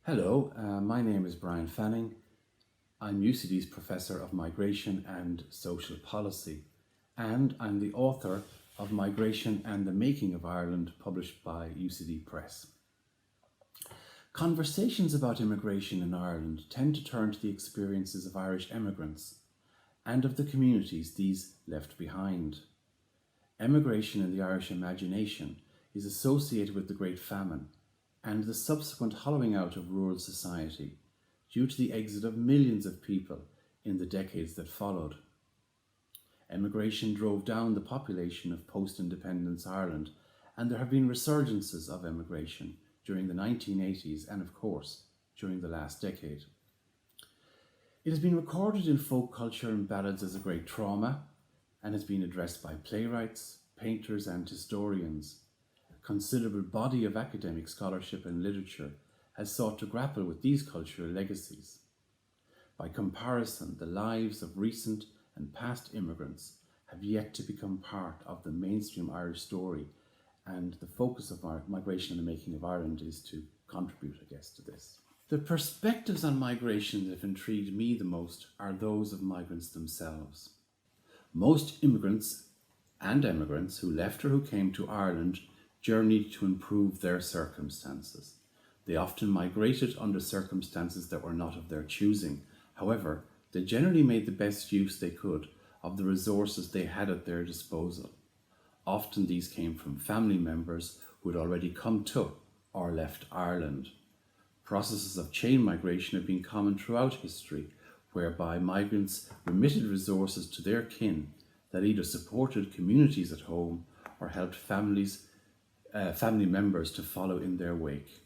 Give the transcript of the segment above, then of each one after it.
Hello, my name is Bryan Fanning. I'm UCD's Professor of Migration and Social Policy, and I'm the author of Migration and the Making of Ireland, published by UCD Press. Conversations about immigration in Ireland tend to turn to the experiences of Irish emigrants and of the communities these left behind. Emigration in the Irish imagination is associated with the Great Famine and the subsequent hollowing out of rural society due to the exit of millions of people in the decades that followed. Emigration drove down the population of post-independence Ireland, and there have been resurgences of emigration during the 1980s and, of course, during the last decade. It has been recorded in folk culture and ballads as a great trauma and has been addressed by playwrights, painters and historians. A considerable body of academic scholarship and literature has sought to grapple with these cultural legacies. By comparison, the lives of recent and past immigrants have yet to become part of the mainstream Irish story, and the focus of our Migration and the Making of Ireland is to contribute, I guess, to this. The perspectives on migration that have intrigued me the most are those of migrants themselves. Most immigrants and emigrants who left or who came to Ireland journeyed to improve their circumstances. They often migrated under circumstances that were not of their choosing. However, they generally made the best use they could of the resources they had at their disposal. Often these came from family members who had already come to or left Ireland. Processes of chain migration have been common throughout history, whereby migrants remitted resources to their kin that either supported communities at home or helped family members to follow in their wake.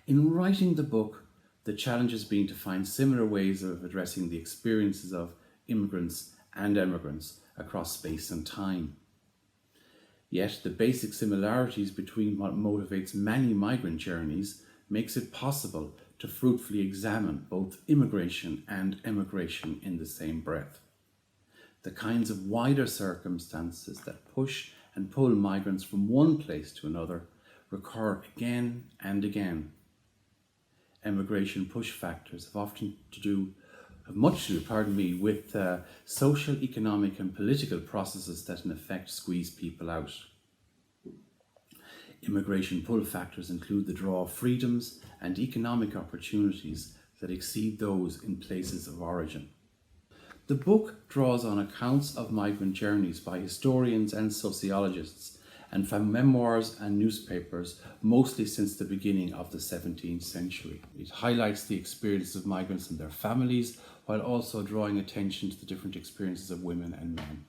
In writing the book, the challenge has been to find similar ways of addressing the experiences of immigrants and emigrants across space and time. Yet the basic similarities between what motivates many migrant journeys makes it possible to fruitfully examine both immigration and emigration in the same breath. The kinds of wider circumstances that push and pull migrants from one place to another recur again and again. Emigration push factors have much to do with social, economic and political processes that in effect squeeze people out. Immigration pull factors include the draw of freedoms and economic opportunities that exceed those in places of origin. The book draws on accounts of migrant journeys by historians and sociologists, and from memoirs and newspapers, mostly since the beginning of the 17th century. It highlights the experiences of migrants and their families, while also drawing attention to the different experiences of women and men.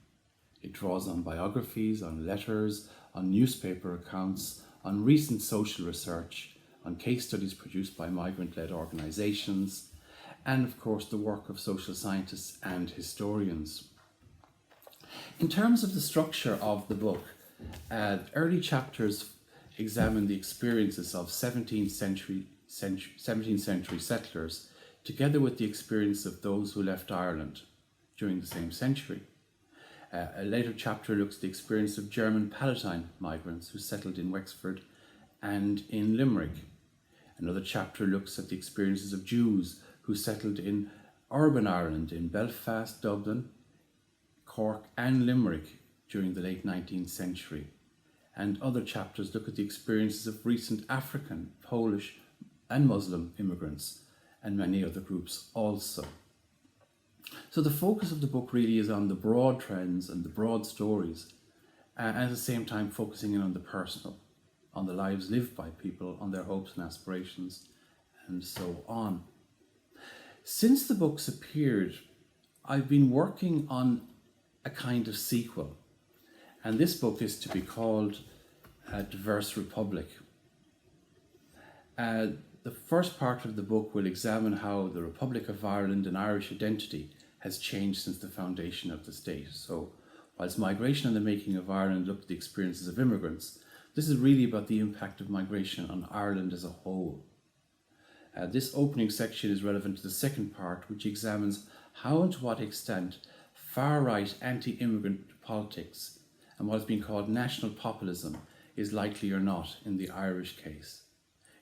It draws on biographies, on letters, on newspaper accounts, on recent social research, on case studies produced by migrant-led organisations, and of course the work of social scientists and historians. In terms of the structure of the book, early chapters examine the experiences of 17th century settlers, together with the experience of those who left Ireland during the same century. A later chapter looks at the experience of German Palatine migrants who settled in Wexford and in Limerick. Another chapter looks at the experiences of Jews who settled in urban Ireland, in Belfast, Dublin, Cork and Limerick during the late 19th century. And other chapters look at the experiences of recent African, Polish and Muslim immigrants, and many other groups also. So the focus of the book really is on the broad trends and the broad stories, and at the same time focusing in on the personal, on the lives lived by people, on their hopes and aspirations, and so on. Since the books appeared, I've been working on a kind of sequel, and this book is to be called Diverse Republic. The first part of the book will examine how the Republic of Ireland and Irish identity has changed since the foundation of the state. So, whilst Migration and the Making of Ireland looked at the experiences of immigrants, this is really about the impact of migration on Ireland as a whole. This opening section is relevant to the second part, which examines how and to what extent far-right anti-immigrant politics and what has been called national populism is likely or not in the Irish case.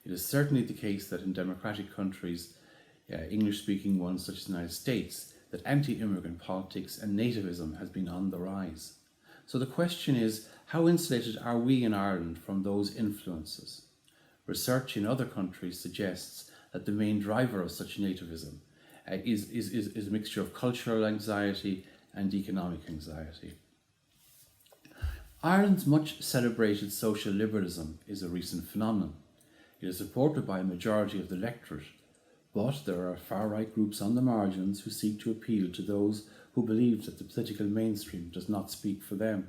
It is certainly the case that in democratic countries, English-speaking ones such as the United States, that anti-immigrant politics and nativism has been on the rise. So the question is, how insulated are we in Ireland from those influences? Research in other countries suggests that the main driver of such nativism is a mixture of cultural anxiety and economic anxiety. Ireland's much celebrated social liberalism is a recent phenomenon. It is supported by a majority of the electorate, but there are far-right groups on the margins who seek to appeal to those who believe that the political mainstream does not speak for them.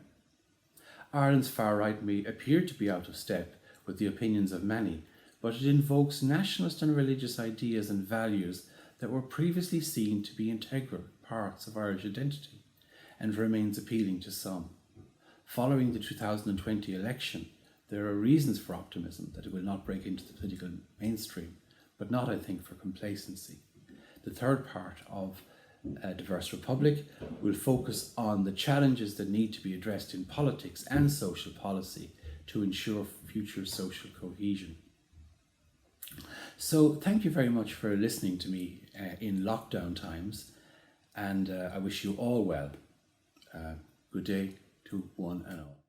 Ireland's far-right may appear to be out of step with the opinions of many, but it invokes nationalist and religious ideas and values that were previously seen to be integral parts of Irish identity, and remains appealing to some. Following the 2020 election, there are reasons for optimism that it will not break into the political mainstream, but not, I think, for complacency. The third part of A Diverse Republic will focus on the challenges that need to be addressed in politics and social policy to ensure future social cohesion. So thank you very much for listening to me in lockdown times, and I wish you all well. Good day to one and all.